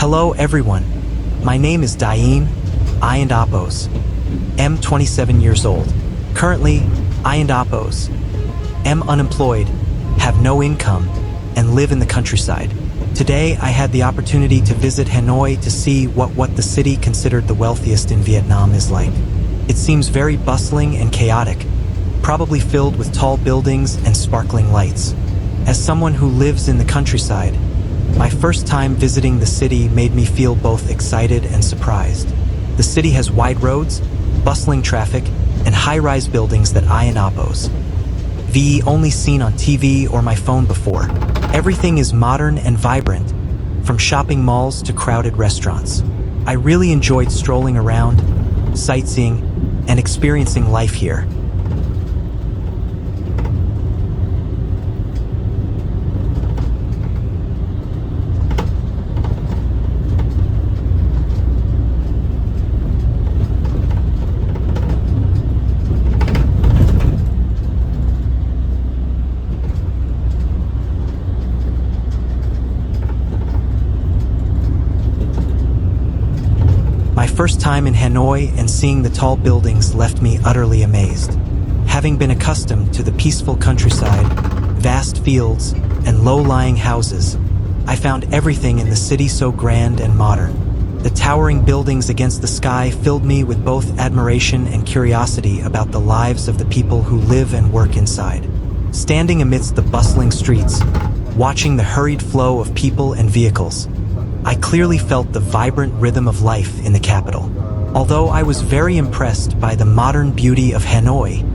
Hello everyone, my name is Dain, I and Apos, am 27 years old. Currently, I and Apos, am unemployed, have no income, and live in the countryside. Today, I had the opportunity to visit Hanoi to see what the city considered the wealthiest in Vietnam is like. It seems very bustling and chaotic, probably filled with tall buildings and sparkling lights. As someone who lives in the countryside, my first time visiting the city made me feel both excited and surprised. The city has wide roads, bustling traffic, and high-rise buildings that I and Apos V only seen on TV or my phone before. Everything is modern and vibrant, from shopping malls to crowded restaurants. I really enjoyed strolling around, sightseeing, and experiencing life here. My first time in Hanoi and seeing the tall buildings left me utterly amazed. Having been accustomed to the peaceful countryside, vast fields, and low-lying houses, I found everything in the city so grand and modern. The towering buildings against the sky filled me with both admiration and curiosity about the lives of the people who live and work inside. Standing amidst the bustling streets, watching the hurried flow of people and vehicles, I clearly felt the vibrant rhythm of life in the capital. Although I was very impressed by the modern beauty of Hanoi,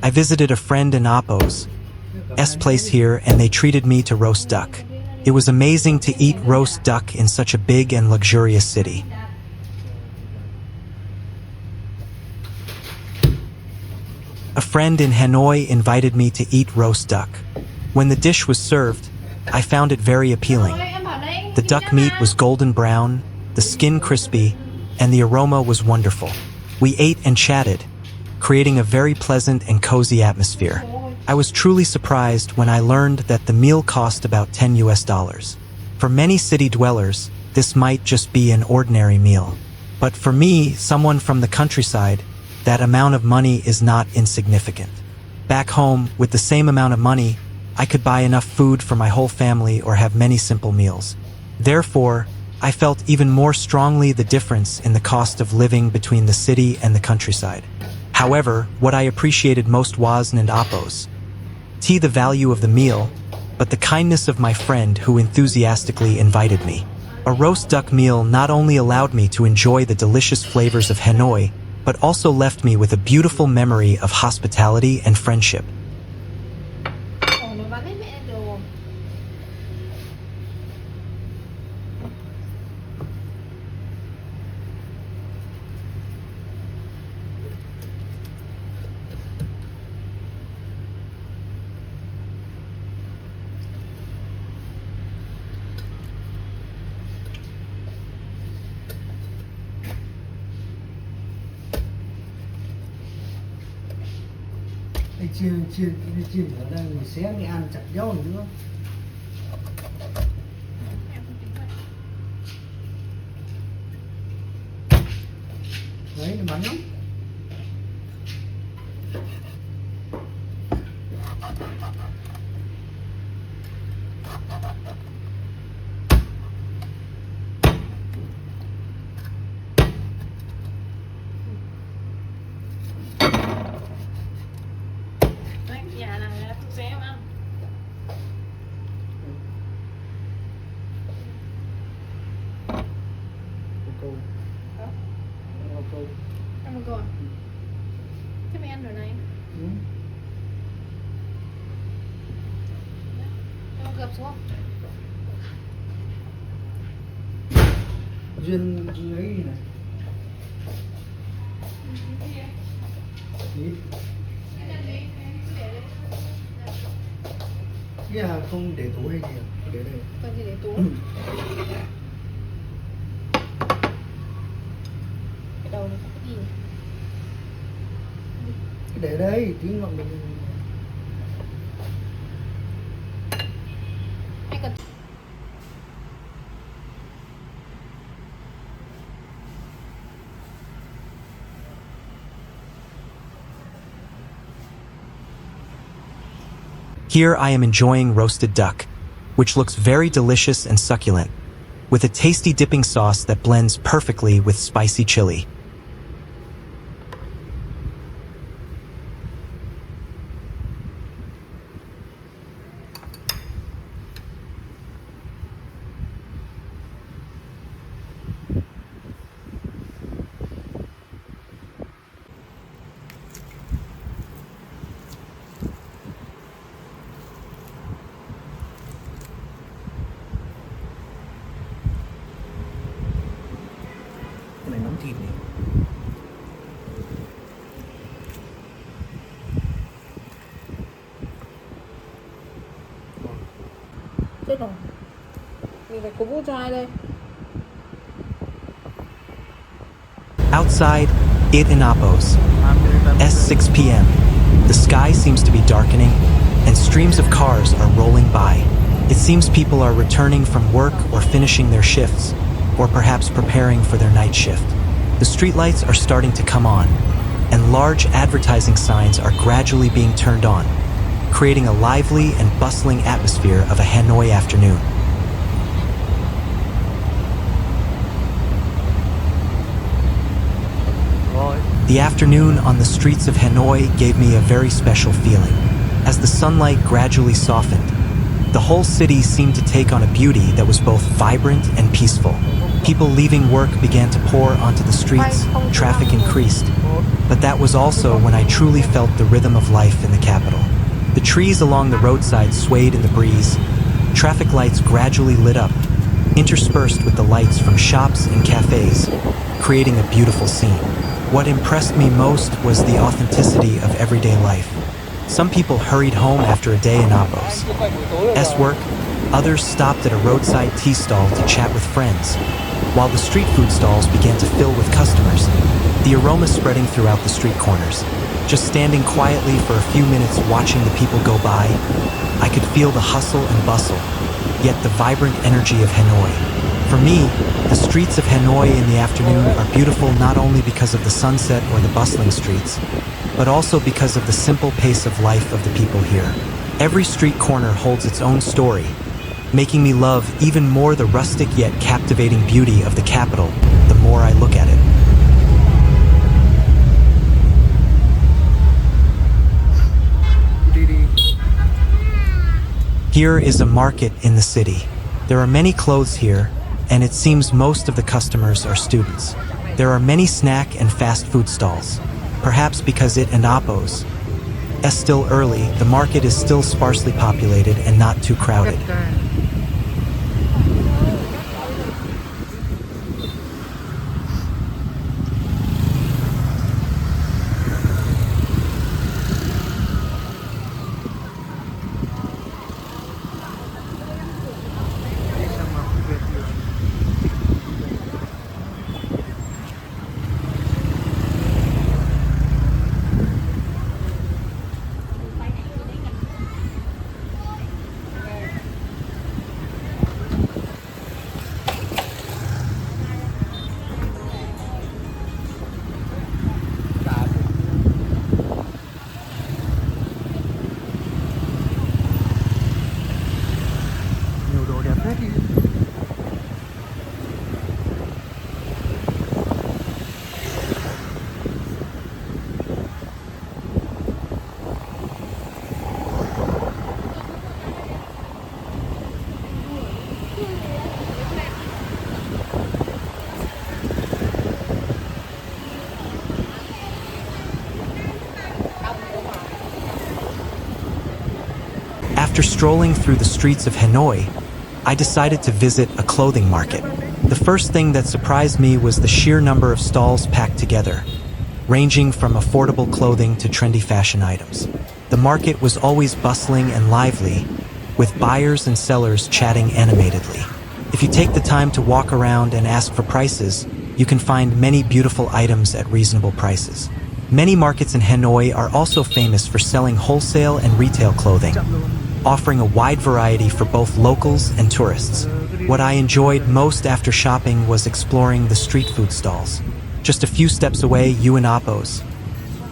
I visited a friend in Apos' place here and they treated me to roast duck. It was amazing to eat roast duck in such a big and luxurious city. A friend in Hanoi invited me to eat roast duck. When the dish was served, I found it very appealing. The duck meat was golden brown, the skin crispy, and the aroma was wonderful. We ate and chatted, creating a very pleasant and cozy atmosphere. I was truly surprised when I learned that the meal cost about $10. For many city dwellers, this might just be an ordinary meal. But for me, someone from the countryside, that amount of money is not insignificant. Back home, with the same amount of money, I could buy enough food for my whole family or have many simple meals. Therefore, I felt even more strongly the difference in the cost of living between the city and the countryside. However, what I appreciated most wasn't Apos' the value of the meal, but the kindness of my friend who enthusiastically invited me. A roast duck meal not only allowed me to enjoy the delicious flavors of Hanoi, but also left me with a beautiful memory of hospitality and friendship. Đi chiên ở đây mình xé đi ăn chặt dâu nữa. Đấy, nó bắn lắm. Dạ này là tôi xé mà. Cô. Hả? Cô. Ăn một rồi. Thế mày ăn rồi này. Ừ. Cho gập xuống. Duyên ấy này. Ít. Cái là không để tủ hay gì à? Để đây. Còn gì để tú? Cái đầu nó có cái gì? Để đây, tí ngọn mình. Hay cần. Here I am enjoying roasted duck, which looks very delicious and succulent, with a tasty dipping sauce that blends perfectly with spicy chili. Cái này nóng thịt này. Chết rồi. Mình phải cố vũ cho ai đây? Outside, it inapos. S 6 p.m. The sky seems to be darkening, and streams of cars are rolling by. It seems people are returning from work or finishing their shifts, or perhaps preparing for their night shift. The streetlights are starting to come on, and large advertising signs are gradually being turned on, creating a lively and bustling atmosphere of a Hanoi afternoon. The afternoon on the streets of Hanoi gave me a very special feeling. As the sunlight gradually softened, the whole city seemed to take on a beauty that was both vibrant and peaceful. People leaving work began to pour onto the streets, traffic increased, but that was also when I truly felt the rhythm of life in the capital. The trees along the roadside swayed in the breeze, traffic lights gradually lit up, interspersed with the lights from shops and cafes, creating a beautiful scene. What impressed me most was the authenticity of everyday life. Some people hurried home after a day in Apos. work, others stopped at a roadside tea stall to chat with friends, while the street food stalls began to fill with customers, the aroma spreading throughout the street corners. Just standing quietly for a few minutes watching the people go by, I could feel the hustle and bustle, yet the vibrant energy of Hanoi. For me, the streets of Hanoi in the afternoon are beautiful not only because of the sunset or the bustling streets, but also because of the simple pace of life of the people here. Every street corner holds its own story, making me love even more the rustic yet captivating beauty of the capital the more I look at it. Here is a market in the city. There are many clothes here, and it seems most of the customers are students. There are many snack and fast food stalls, perhaps because it and Apos. As still early, the market is still sparsely populated and not too crowded. After strolling through the streets of Hanoi, I decided to visit a clothing market. The first thing that surprised me was the sheer number of stalls packed together, ranging from affordable clothing to trendy fashion items. The market was always bustling and lively, with buyers and sellers chatting animatedly. If you take the time to walk around and ask for prices, you can find many beautiful items at reasonable prices. Many markets in Hanoi are also famous for selling wholesale and retail clothing, offering a wide variety for both locals and tourists. What I enjoyed most after shopping was exploring the street food stalls. Just a few steps away, you and Appos.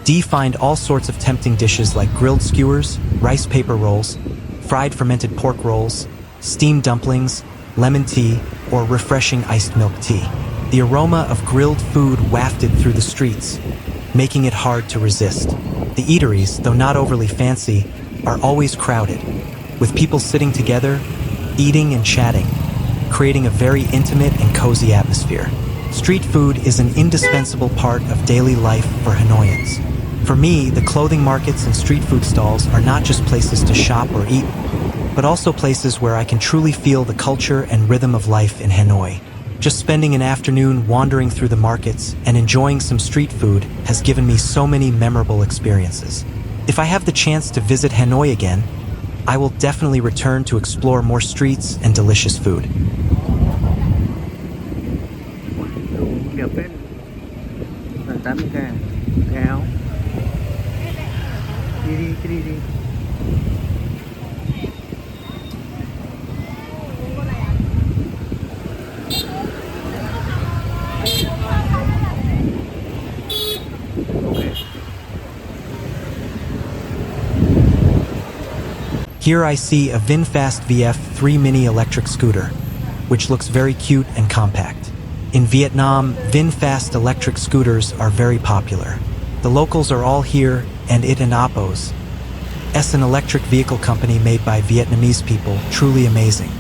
D find all sorts of tempting dishes like grilled skewers, rice paper rolls, fried fermented pork rolls, steamed dumplings, lemon tea, or refreshing iced milk tea. The aroma of grilled food wafted through the streets, making it hard to resist. The eateries, though not overly fancy, are always crowded, with people sitting together, eating and chatting, creating a very intimate and cozy atmosphere. Street food is an indispensable part of daily life for Hanoians. For me, the clothing markets and street food stalls are not just places to shop or eat, but also places where I can truly feel the culture and rhythm of life in Hanoi. Just spending an afternoon wandering through the markets and enjoying some street food has given me so many memorable experiences. If I have the chance to visit Hanoi again, I will definitely return to explore more streets and delicious food. Đẹp phết. Là 80k cái áo. Đi. Here I see a VinFast VF3 mini electric scooter, which looks very cute and compact. In Vietnam, VinFast electric scooters are very popular. The locals are all here, and it and Appos. It's an electric vehicle company made by Vietnamese people, truly amazing.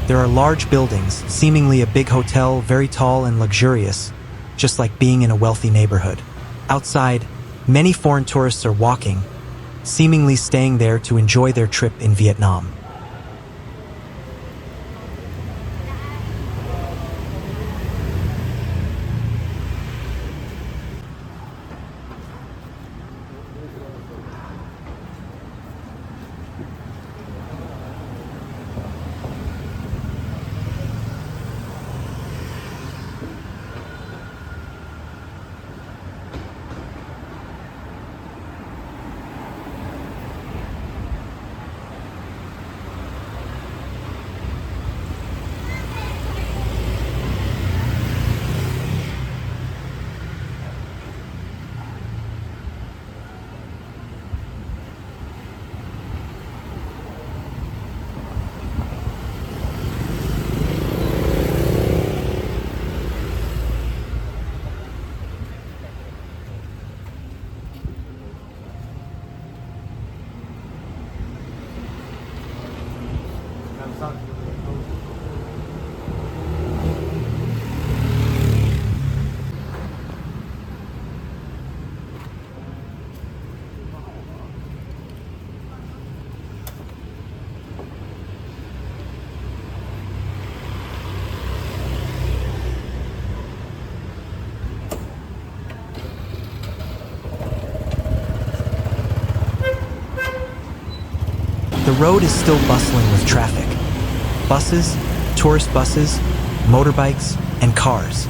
There are large buildings, seemingly a big hotel, very tall and luxurious, just like being in a wealthy neighborhood. Outside, many foreign tourists are walking, seemingly staying there to enjoy their trip in Vietnam. The road is still bustling with traffic. Buses, tourist buses, motorbikes, and cars.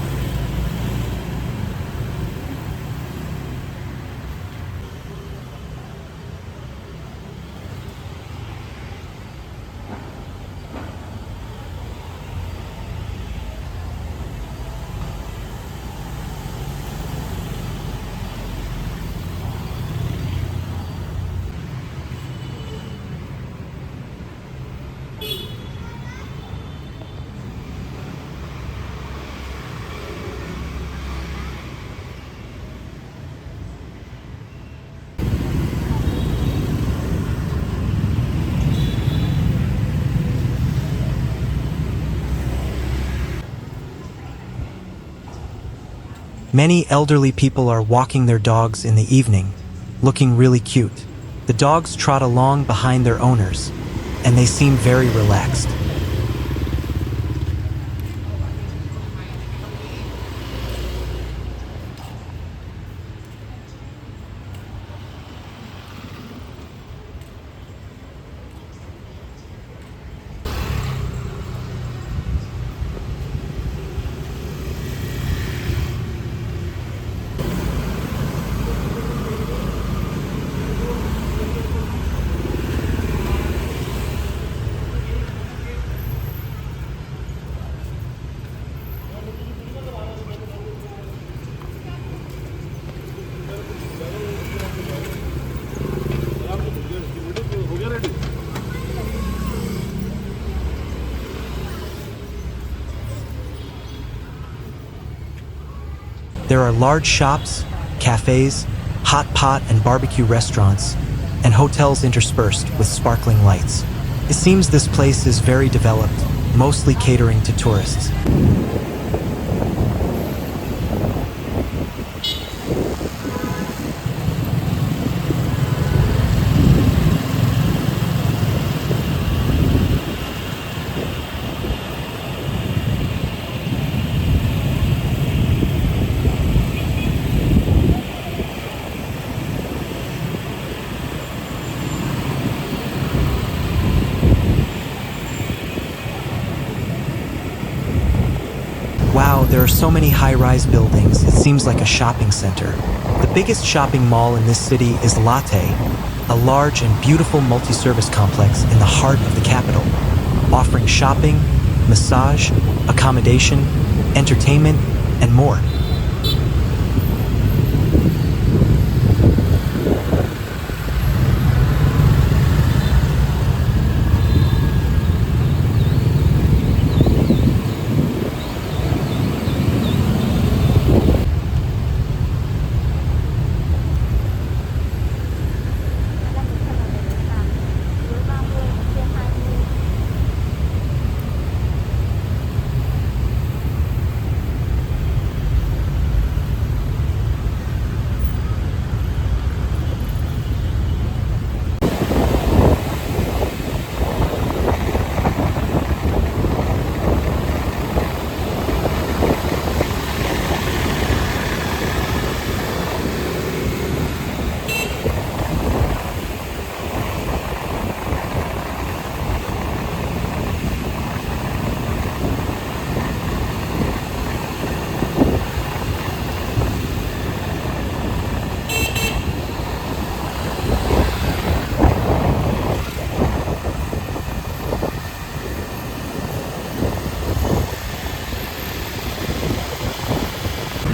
Many elderly people are walking their dogs in the evening, looking really cute. The dogs trot along behind their owners, and they seem very relaxed. There are large shops, cafes, hot pot and barbecue restaurants, and hotels interspersed with sparkling lights. It seems this place is very developed, mostly catering to tourists. Wow, there are so many high-rise buildings, it seems like a shopping center. The biggest shopping mall in this city is Latte, a large and beautiful multi-service complex in the heart of the capital, offering shopping, massage, accommodation, entertainment, and more.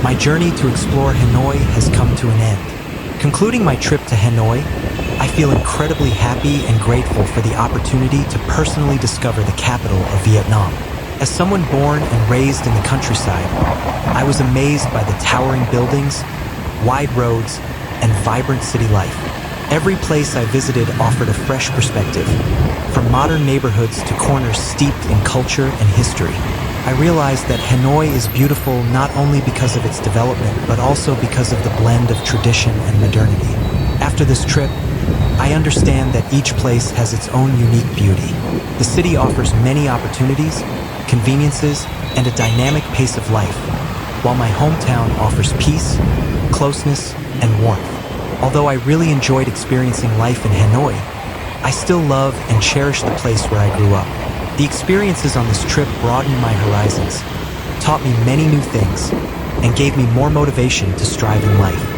My journey to explore Hanoi has come to an end. Concluding my trip to Hanoi, I feel incredibly happy and grateful for the opportunity to personally discover the capital of Vietnam. As someone born and raised in the countryside, I was amazed by the towering buildings, wide roads, and vibrant city life. Every place I visited offered a fresh perspective, from modern neighborhoods to corners steeped in culture and history. I realized that Hanoi is beautiful not only because of its development, but also because of the blend of tradition and modernity. After this trip, I understand that each place has its own unique beauty. The city offers many opportunities, conveniences, and a dynamic pace of life, while my hometown offers peace, closeness, and warmth. Although I really enjoyed experiencing life in Hanoi, I still love and cherish the place where I grew up. The experiences on this trip broadened my horizons, taught me many new things, and gave me more motivation to strive in life.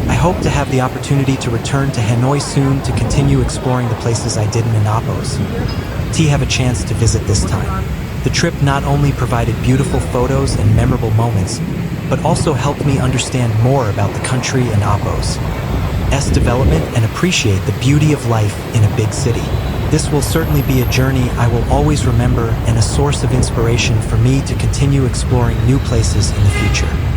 I hope to have the opportunity to return to Hanoi soon to continue exploring the places I did in Anapos. To have a chance to visit this time. The trip not only provided beautiful photos and memorable moments, but also helped me understand more about the country and Apo's development and appreciate the beauty of life in a big city. This will certainly be a journey I will always remember and a source of inspiration for me to continue exploring new places in the future.